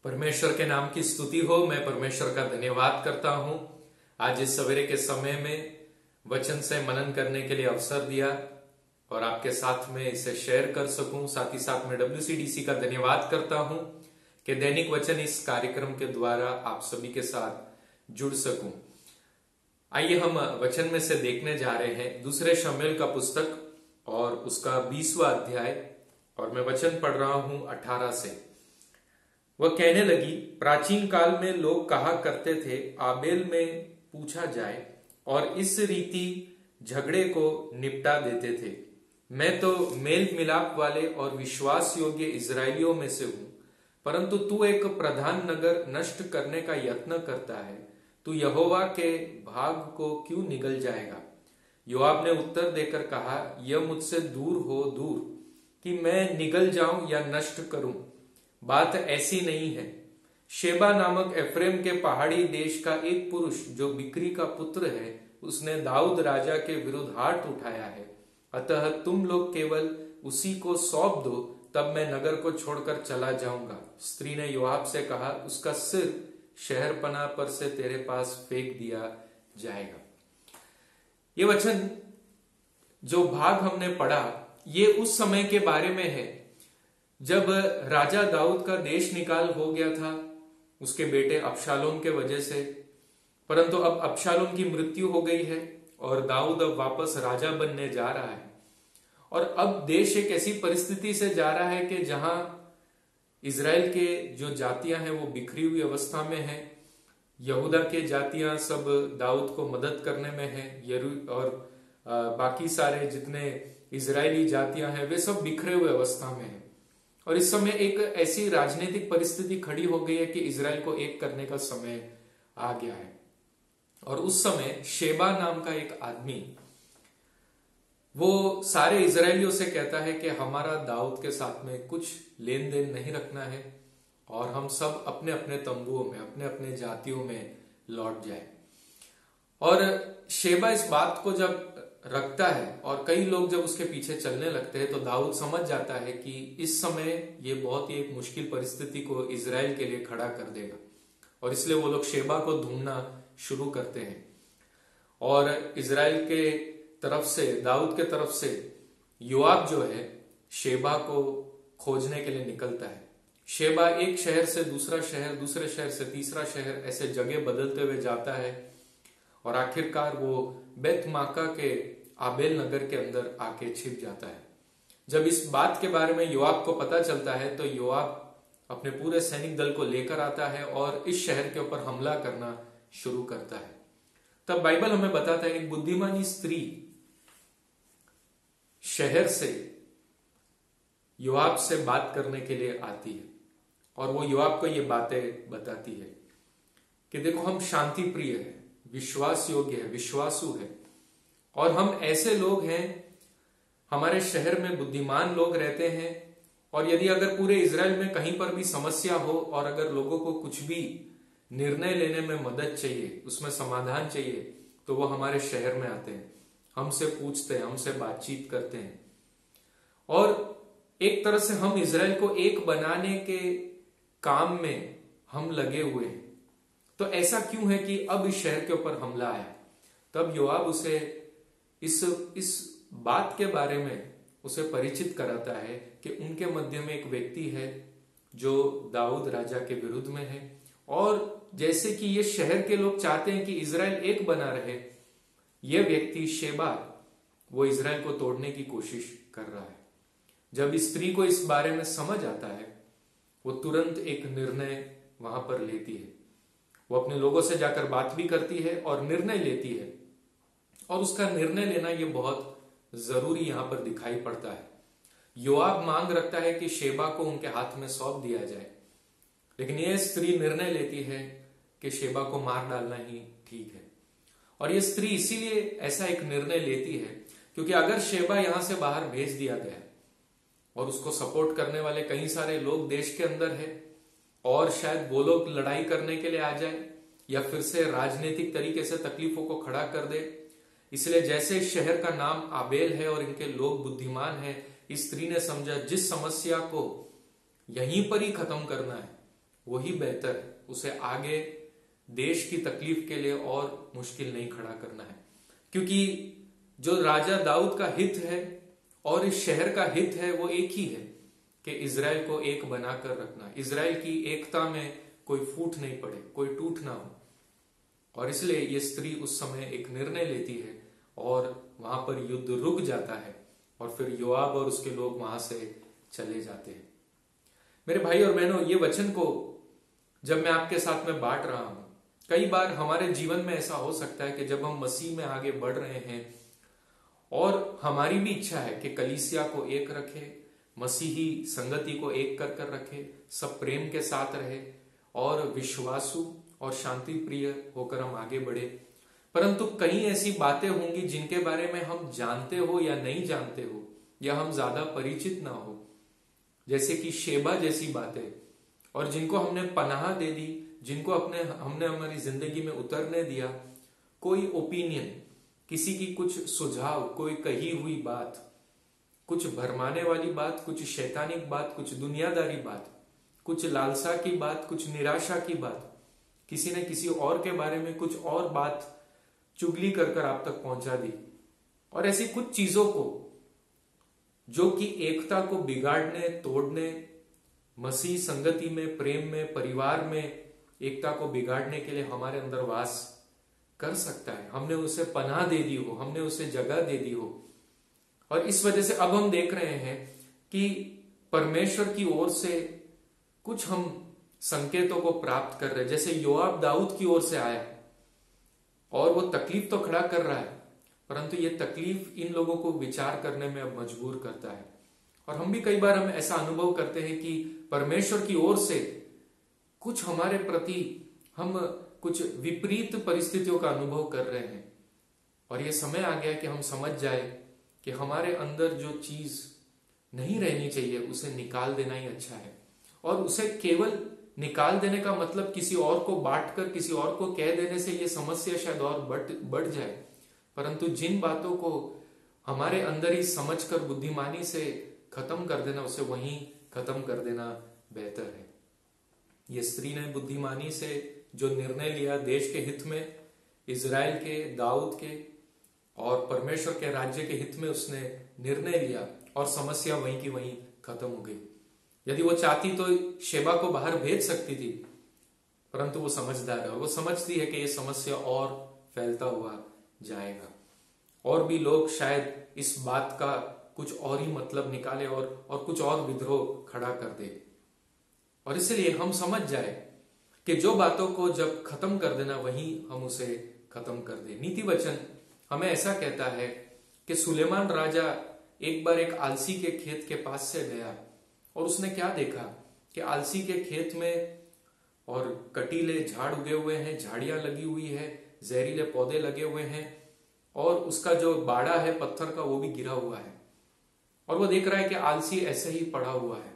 परमेश्वर के नाम की स्तुति हो। मैं परमेश्वर का धन्यवाद करता हूं। आज इस सवेरे के समय में वचन से मनन करने के लिए अवसर दिया और आपके साथ में इसे शेयर कर सकूं। साथ ही साथ मैं WCDC का धन्यवाद करता हूं कि दैनिक वचन इस कार्यक्रम के द्वारा आप सभी के साथ जुड़ सकूं। आइए हम वचन में से देखने जा रहे हैं दूसरे शमूएल का पुस्तक और उसका 20वां अध्याय, और मैं वचन पढ़ रहा हूं 18 से। वह कहने लगी, प्राचीन काल में लोग कहा करते थे, आबेल में पूछा जाए, और इस रीति झगड़े को निपटा देते थे। मैं तो मेल मिलाप वाले और विश्वास योग्य इजरायलियों में से हूं, परंतु तू एक प्रधान नगर नष्ट करने का यत्न करता है। तू यहोवा के भाग को क्यों निगल जाएगा? योआब ने उत्तर देकर कहा, यह मुझसे दूर हो दूर कि मैं निगल जाऊं या नष्ट करूं। बात ऐसी नहीं है। शेबा नामक एफ्रेम के पहाड़ी देश का एक पुरुष जो बिक्री का पुत्र है, उसने दाऊद राजा के विरुद्ध हाथ उठाया है। अतः तुम लोग केवल उसी को सौंप दो, तब मैं नगर को छोड़कर चला जाऊंगा। स्त्री ने योआब से कहा, उसका सिर शहरपनाह पर से तेरे पास फेंक दिया जाएगा। ये वचन जो भाग हमने पढ़ा, ये उस समय के बारे में है जब राजा दाऊद का देश निकाल हो गया था उसके बेटे अबशालोम के वजह से। परंतु अब अबशालोम की मृत्यु हो गई है और दाऊद अब वापस राजा बनने जा रहा है। और अब देश एक ऐसी परिस्थिति से जा रहा है कि जहां इजराइल के जो जातियां हैं वो बिखरी हुई अवस्था में हैं। यहूदा के जातियां सब दाऊद को मदद करने में हैं, और बाकी सारे जितने इजरायली जातियां हैं वे सब बिखरे हुए अवस्था में हैं। और इस समय एक ऐसी राजनीतिक परिस्थिति खड़ी हो गई है कि इजराइल को एक करने का समय आ गया है। और उस समय शेबा नाम का एक आदमी वो सारे इजरायलियों से कहता है कि हमारा दाऊद के साथ में कुछ लेन देन नहीं रखना है और हम सब अपने अपने तंबुओं में, अपने अपने जातियों में लौट जाए। और शेबा इस बात को जब रखता है और कई लोग जब उसके पीछे चलने लगते हैं, तो दाऊद समझ जाता है कि इस समय ये बहुत ही एक मुश्किल परिस्थिति को इजराइल के लिए खड़ा कर देगा। और इसलिए वो लोग शेबा को ढूंढना शुरू करते हैं। और इजराइल के तरफ से, दाऊद के तरफ से योआब जो है शेबा को खोजने के लिए निकलता है। शेबा एक शहर से दूसरा शहर, दूसरे शहर से तीसरा शहर, ऐसे जगह बदलते हुए जाता है और आखिरकार वो बेत माका के आबेल नगर के अंदर आके छिप जाता है। जब इस बात के बारे में योआब को पता चलता है तो योआब अपने पूरे सैनिक दल को लेकर आता है और इस शहर के ऊपर हमला करना शुरू करता है। तब बाइबल हमें बताता है एक बुद्धिमानी स्त्री शहर से योआब से बात करने के लिए आती है और वो योआब को ये बातें बताती है कि देखो, हम शांति प्रिय है, विश्वास योग्य है, विश्वासु है, और हम ऐसे लोग हैं, हमारे शहर में बुद्धिमान लोग रहते हैं। और यदि अगर पूरे इजराइल में कहीं पर भी समस्या हो और अगर लोगों को कुछ भी निर्णय लेने में मदद चाहिए, उसमें समाधान चाहिए, तो वो हमारे शहर में आते हैं, हमसे पूछते हैं, हमसे बातचीत करते हैं। और एक तरह से हम इजराइल को एक बनाने के काम में हम लगे हुए हैं। तो ऐसा क्यों है कि अब इस शहर के ऊपर हमला आया? तब योआब उसे इस बात के बारे में उसे परिचित कराता है कि उनके मध्य में एक व्यक्ति है जो दाऊद राजा के विरुद्ध में है, और जैसे कि ये शहर के लोग चाहते हैं कि इजराइल एक बना रहे, यह व्यक्ति शेबा वो इजराइल को तोड़ने की कोशिश कर रहा है। जब इस स्त्री को इस बारे में समझ आता है, वो तुरंत एक निर्णय वहां पर लेती है। वो अपने लोगों से जाकर बात भी करती है और निर्णय लेती है, और उसका निर्णय लेना ये बहुत जरूरी यहां पर दिखाई पड़ता है। योआब मांग रखता है कि शेबा को उनके हाथ में सौंप दिया जाए, लेकिन यह स्त्री निर्णय लेती है कि शेबा को मार डालना ही ठीक है। और यह स्त्री इसीलिए ऐसा एक निर्णय लेती है क्योंकि अगर शेबा यहां से बाहर भेज दिया गया और उसको सपोर्ट करने वाले कई सारे लोग देश के अंदर है, और शायद वो लोग लड़ाई करने के लिए आ जाए या फिर से राजनीतिक तरीके से तकलीफों को खड़ा कर दे। इसलिए जैसे इस शहर का नाम आबेल है और इनके लोग बुद्धिमान है, इस स्त्री ने समझा जिस समस्या को यहीं पर ही खत्म करना है वही बेहतर है। उसे आगे देश की तकलीफ के लिए और मुश्किल नहीं खड़ा करना है, क्योंकि जो राजा दाऊद का हित है और इस शहर का हित है वो एक ही है कि इजराइल को एक बनाकर रखना, इजराइल की एकता में कोई फूट नहीं पड़े, कोई टूट ना हो। और इसलिए ये स्त्री उस समय एक निर्णय लेती है और वहां पर युद्ध रुक जाता है और फिर योआब और उसके लोग वहां से चले जाते हैं। मेरे भाई और बहनों, ये वचन को जब मैं आपके साथ में बांट रहा हूं, कई बार हमारे जीवन में ऐसा हो सकता है कि जब हम मसीह में आगे बढ़ रहे हैं और हमारी भी इच्छा है कि कलीसिया को एक रखे, मसीही संगति को एक कर कर रखे, सब प्रेम के साथ रहे और विश्वासु और शांति प्रिय होकर हम आगे बढ़े, परंतु कई ऐसी बातें होंगी जिनके बारे में हम जानते हो या नहीं जानते हो या हम ज्यादा परिचित ना हो, जैसे कि शेबा जैसी बातें, और जिनको हमने पनाह दे दी, जिनको हमने हमारी जिंदगी में उतरने दिया। कोई ओपिनियन, किसी की कुछ सुझाव, कोई कही हुई बात, कुछ भरमाने वाली बात, कुछ शैतानिक बात, कुछ दुनियादारी बात, कुछ लालसा की बात, कुछ निराशा की बात, किसी ने किसी और के बारे में कुछ और बात चुगली कर कर आप तक पहुंचा दी, और ऐसी कुछ चीजों को जो कि एकता को बिगाड़ने, तोड़ने, मसीह संगति में, प्रेम में, परिवार में एकता को बिगाड़ने के लिए हमारे अंदर वास कर सकता है, हमने उसे पनाह दे दी हो, हमने उसे जगह दे दी हो। और इस वजह से अब हम देख रहे हैं कि परमेश्वर की ओर से कुछ हम संकेतों को प्राप्त कर रहे हैं। जैसे योआब दाऊद की ओर से आया और वो तकलीफ तो खड़ा कर रहा है, परंतु ये तकलीफ इन लोगों को विचार करने में अब मजबूर करता है। और हम भी कई बार हम ऐसा अनुभव करते हैं कि परमेश्वर की ओर से कुछ हमारे प्रति हम कुछ विपरीत परिस्थितियों का अनुभव कर रहे हैं, और ये समय आ गया कि हम समझ जाए कि हमारे अंदर जो चीज नहीं रहनी चाहिए उसे निकाल देना ही अच्छा है। और उसे केवल निकाल देने का मतलब किसी और को बांटकर किसी और को कह देने से ये समस्या शायद और बढ़ जाए, परंतु जिन बातों को हमारे अंदर ही समझकर बुद्धिमानी से खत्म कर देना, उसे वहीं खत्म कर देना बेहतर है। ये स्त्री ने बुद्धिमानी से जो निर्णय लिया, देश के हित में, इजराइल के, दाऊद के और परमेश्वर के राज्य के हित में उसने निर्णय लिया, और समस्या वहीं की वहीं खत्म हो गई। यदि वो चाहती तो शेबा को बाहर भेज सकती थी, परंतु वो समझदार है, वो समझती है कि ये समस्या और फैलता हुआ जाएगा और भी लोग शायद इस बात का कुछ और ही मतलब निकाले और कुछ और विद्रोह खड़ा कर दे। और इसलिए हम समझ जाए कि जो बातों को जब खत्म कर देना वहीं हम उसे खत्म कर दे। नीति वचन हमें ऐसा कहता है कि सुलेमान राजा एक बार एक आलसी के खेत के पास से गया और उसने क्या देखा कि आलसी के खेत में और कटीले झाड़ उगे हुए हैं, झाड़ियां लगी हुई है, जहरीले पौधे लगे हुए हैं, और उसका जो बाड़ा है पत्थर का वो भी गिरा हुआ है। और वो देख रहा है कि आलसी ऐसे ही पड़ा हुआ है,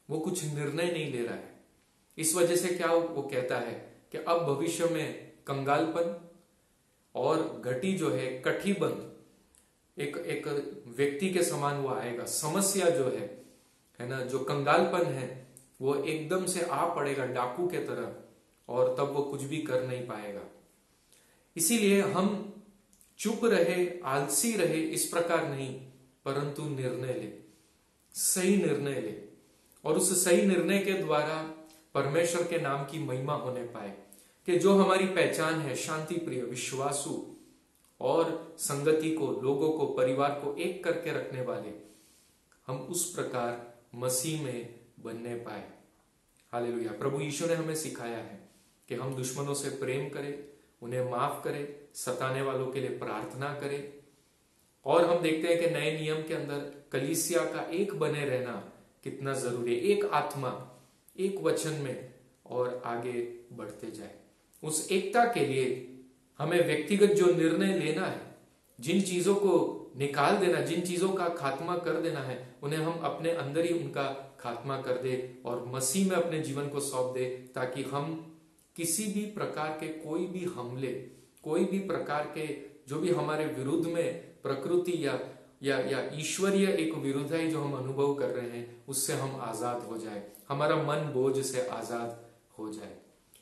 वो कुछ निर्णय नहीं ले रहा है। इस वजह से क्या वो कहता है कि अब भविष्य में कंगालपन और घटी जो है, कठीबंध, एक व्यक्ति के समान वो आएगा। समस्या जो है ना, जो कंगालपन है वो एकदम से आ पड़ेगा डाकू के तरह, और तब वो कुछ भी कर नहीं पाएगा। इसीलिए हम चुप रहे, आलसी रहे, इस प्रकार नहीं, परंतु निर्णय ले, सही निर्णय ले, और उस सही निर्णय के द्वारा परमेश्वर के नाम की महिमा होने पाए कि जो हमारी पहचान है, शांति प्रिय, विश्वासु और संगति को, लोगों को, परिवार को एक करके रखने वाले, हम उस प्रकार मसीह में बनने पाए। हालेलुया। प्रभु यीशु ने हमें सिखाया है कि हम दुश्मनों से प्रेम करें, उन्हें माफ करें, सताने वालों के लिए प्रार्थना करें। और हम देखते हैं कि नए नियम के अंदर कलीसिया का एक बने रहना कितना जरूरी है, एक आत्मा, एक वचन में, और आगे बढ़ते जाए। उस एकता के लिए हमें व्यक्तिगत जो निर्णय लेना है, जिन चीजों को निकाल देना, जिन चीजों का खात्मा कर देना है, उन्हें हम अपने अंदर ही उनका खात्मा कर दे और मसीह में अपने जीवन को सौंप दे, ताकि हम किसी भी प्रकार के कोई भी हमले, कोई भी प्रकार के जो भी हमारे विरुद्ध में प्रकृति या ईश्वरीय एक विरुद्धाई जो हम अनुभव कर रहे हैं, उससे हम आजाद हो जाए, हमारा मन बोझ से आजाद हो जाए।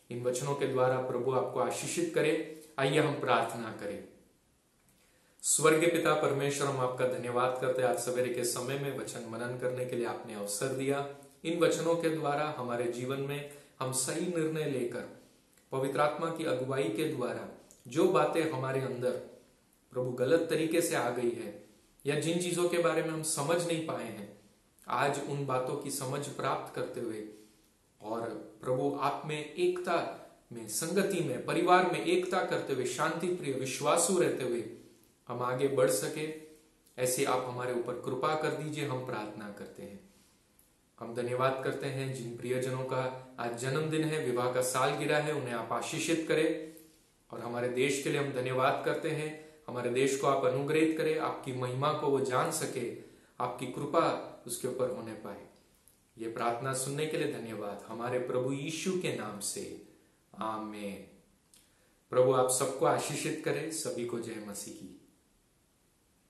इन वचनों के द्वारा प्रभु आपको आशीषित करे। आइए हम प्रार्थना करें। स्वर्गीय पिता परमेश्वर, हम आपका धन्यवाद करते हैं आज सवेरे के समय में वचन मनन करने के लिए आपने अवसर दिया। इन वचनों के द्वारा हमारे जीवन में हम सही निर्णय लेकर पवित्र आत्मा की अगुवाई के द्वारा जो बातें हमारे अंदर प्रभु गलत तरीके से आ गई है या जिन चीजों के बारे में हम समझ नहीं पाए हैं, आज उन बातों की समझ प्राप्त करते हुए और प्रभु आप में एकता में, संगति में, परिवार में एकता करते हुए, शांति प्रिय विश्वासु रहते हुए हम आगे बढ़ सके, ऐसे आप हमारे ऊपर कृपा कर दीजिए। हम प्रार्थना करते हैं। हम धन्यवाद करते हैं जिन प्रियजनों का आज जन्मदिन है, विवाह का सालगिरह है, उन्हें आप आशीषित करें। और हमारे देश के लिए हम धन्यवाद करते हैं। हमारे देश को आप अनुग्रहित करें, आपकी महिमा को वो जान सके, आपकी कृपा उसके ऊपर होने पाए। ये प्रार्थना सुनने के लिए धन्यवाद, हमारे प्रभु यीशु के नाम से, आमीन। प्रभु आप सबको आशीषित करें। सभी को जय मसीह की।